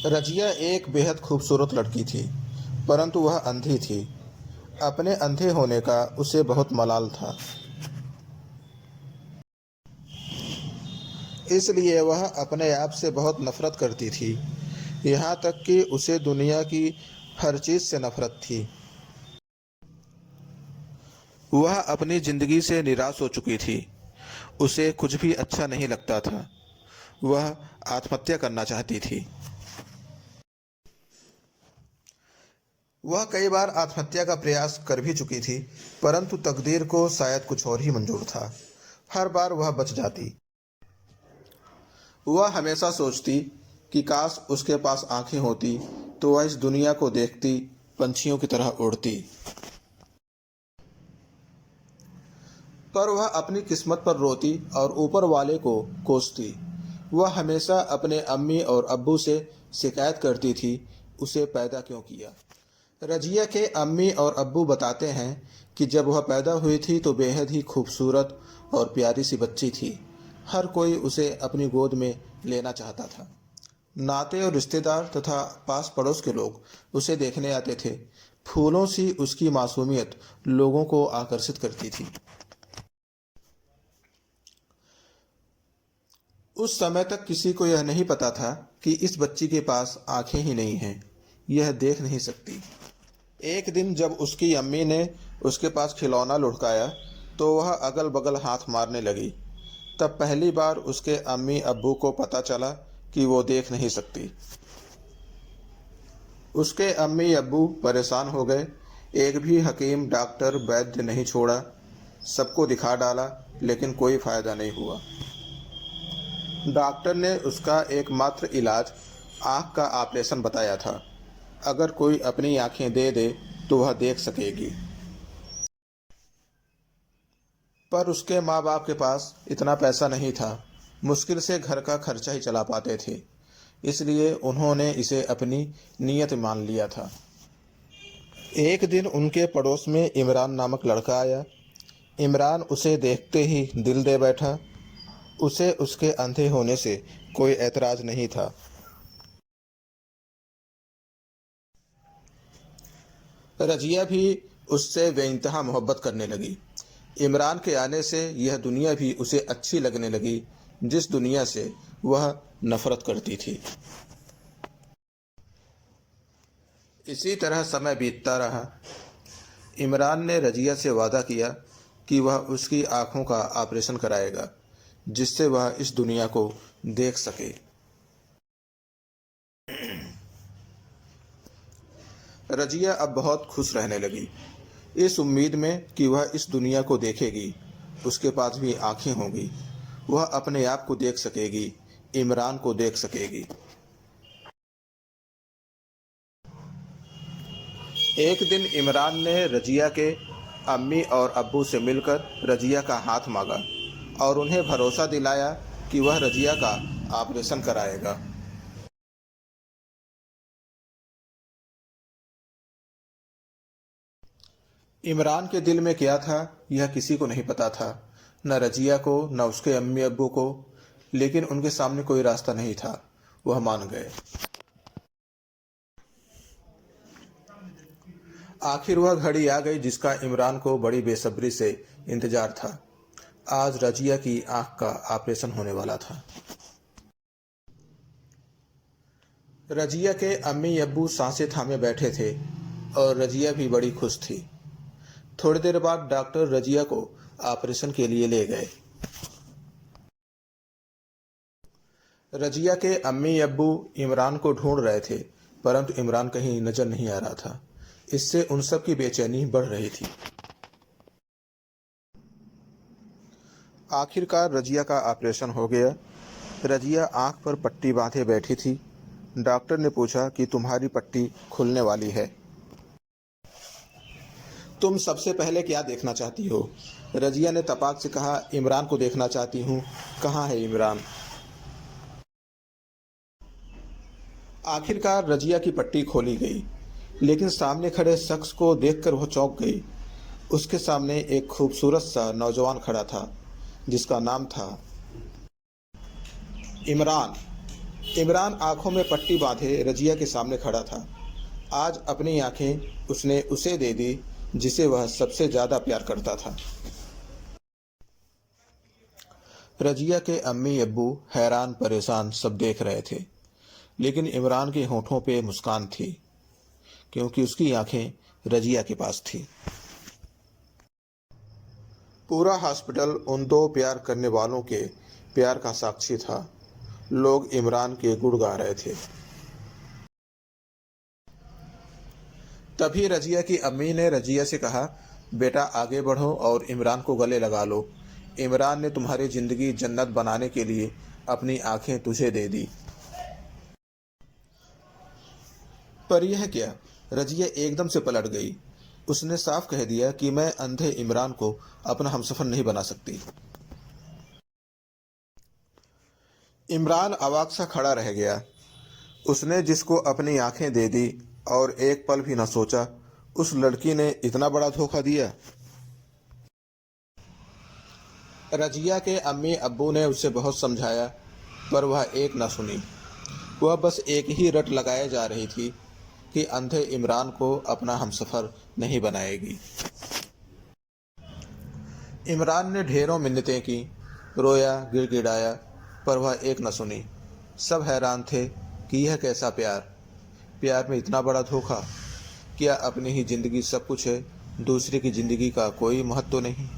रजिया एक बेहद खूबसूरत लड़की थी, परंतु वह अंधी थी। अपने अंधे होने का उसे बहुत मलाल था। इसलिए वह अपने आप से बहुत नफरत करती थी, यहाँ तक कि उसे दुनिया की हर चीज़ से नफरत थी। वह अपनी जिंदगी से निराश हो चुकी थी। उसे कुछ भी अच्छा नहीं लगता था। वह आत्महत्या करना चाहती थी। वह कई बार आत्महत्या का प्रयास कर भी चुकी थी, परंतु तकदीर को शायद कुछ और ही मंजूर था। हर बार वह बच जाती। वह हमेशा सोचती कि काश उसके पास आंखें होती तो वह इस दुनिया को देखती, पंछियों की तरह उड़ती। पर वह अपनी किस्मत पर रोती और ऊपर वाले को कोसती। वह हमेशा अपने अम्मी और अब्बू से शिकायत करती थी, उसे पैदा क्यों किया। रजिया के अम्मी और अब्बू बताते हैं कि जब वह पैदा हुई थी तो बेहद ही खूबसूरत और प्यारी सी बच्ची थी। हर कोई उसे अपनी गोद में लेना चाहता था। नाते और रिश्तेदार तथा पास पड़ोस के लोग उसे देखने आते थे। फूलों सी उसकी मासूमियत लोगों को आकर्षित करती थी। उस समय तक किसी को यह नहीं पता था कि इस बच्ची के पास आंखें ही नहीं हैं, यह देख नहीं सकती। एक दिन जब उसकी अम्मी ने उसके पास खिलौना लुढ़काया तो वह अगल बगल हाथ मारने लगी। तब पहली बार उसके अम्मी अब्बू को पता चला कि वो देख नहीं सकती। उसके अम्मी अब्बू परेशान हो गए। एक भी हकीम, डॉक्टर, वैद्य नहीं छोड़ा। सबको दिखा डाला, लेकिन कोई फायदा नहीं हुआ। डॉक्टर ने उसका एकमात्र इलाज आँख का ऑपरेशन बताया था। अगर कोई अपनी आंखें दे दे तो वह देख सकेगी। पर उसके माँ बाप के पास इतना पैसा नहीं था। मुश्किल से घर का खर्चा ही चला पाते थे। इसलिए उन्होंने इसे अपनी नीयत मान लिया था। एक दिन उनके पड़ोस में इमरान नामक लड़का आया। इमरान उसे देखते ही दिल दे बैठा। उसे उसके अंधे होने से कोई ऐतराज नहीं था। रजिया भी उससे बेइंतहा मोहब्बत करने लगी। इमरान के आने से यह दुनिया भी उसे अच्छी लगने लगी, जिस दुनिया से वह नफरत करती थी। इसी तरह समय बीतता रहा। इमरान ने रजिया से वादा किया कि वह उसकी आंखों का ऑपरेशन कराएगा, जिससे वह इस दुनिया को देख सके। रजिया अब बहुत खुश रहने लगी, इस उम्मीद में कि वह इस दुनिया को देखेगी। उसके पास भी आंखें होंगी। वह अपने आप को देख सकेगी, इमरान को देख सकेगी। एक दिन इमरान ने रजिया के अम्मी और अब्बू से मिलकर रजिया का हाथ मांगा और उन्हें भरोसा दिलाया कि वह रजिया का ऑपरेशन कराएगा। इमरान के दिल में क्या था यह किसी को नहीं पता था, न रजिया को न उसके अम्मी अब्बू को। लेकिन उनके सामने कोई रास्ता नहीं था। वह मान गए। आखिर वह घड़ी आ गई जिसका इमरान को बड़ी बेसब्री से इंतजार था। आज रजिया की आंख का ऑपरेशन होने वाला था। रजिया के अम्मी अब्बू सांसें थामे बैठे थे और रजिया भी बड़ी खुश थी। थोड़ी देर बाद डॉक्टर रजिया को ऑपरेशन के लिए ले गए। रजिया के अम्मी अब्बू इमरान को ढूंढ रहे थे, परंतु इमरान कहीं नजर नहीं आ रहा था। इससे उन सब की बेचैनी बढ़ रही थी। आखिरकार रजिया का ऑपरेशन हो गया। रजिया आंख पर पट्टी बांधे बैठी थी। डॉक्टर ने पूछा कि तुम्हारी पट्टी खुलने वाली है, तुम सबसे पहले क्या देखना चाहती हो। रजिया ने तपाक से कहा, इमरान को देखना चाहती हूँ। कहाँ है इमरान। आखिरकार रजिया की पट्टी खोली गई, लेकिन सामने खड़े शख्स को देखकर वह चौंक गई। उसके सामने एक खूबसूरत सा नौजवान खड़ा था, जिसका नाम था इमरान। इमरान आंखों में पट्टी बांधे रजिया के सामने खड़ा था। आज अपनी आंखें उसने उसे दे दी जिसे वह सबसे ज्यादा प्यार करता था। रजिया के अम्मी अब्बू हैरान परेशान सब देख रहे थे, लेकिन इमरान के होठों पे मुस्कान थी, क्योंकि उसकी आंखें रजिया के पास थी। पूरा हॉस्पिटल उन दो प्यार करने वालों के प्यार का साक्षी था। लोग इमरान के गुण गा रहे थे। तभी रजिया की अम्मी ने रजिया से कहा, बेटा आगे बढ़ो और इमरान को गले लगा लो। इमरान ने तुम्हारी जिंदगी जन्नत बनाने के लिए अपनी आंखें तुझे दे दी। पर यह क्या? रजिया एकदम से पलट गई। उसने साफ कह दिया कि मैं अंधे इमरान को अपना हमसफर नहीं बना सकती। इमरान अवाक सा खड़ा रह गया। उसने जिसको अपनी आंखें दे दी और एक पल भी न सोचा, उस लड़की ने इतना बड़ा धोखा दिया। रजिया के अम्मी अब्बू ने उसे बहुत समझाया, पर वह एक न सुनी। वह बस एक ही रट लगाए जा रही थी कि अंधे इमरान को अपना हमसफर नहीं बनाएगी। इमरान ने ढेरों मिन्नतें की, रोया, गिड़गिड़ाया, पर वह एक न सुनी। सब हैरान थे कि यह कैसा प्यार, प्यार में इतना बड़ा धोखा। क्या अपनी ही जिंदगी सब कुछ है, दूसरे की जिंदगी का कोई महत्व नहीं?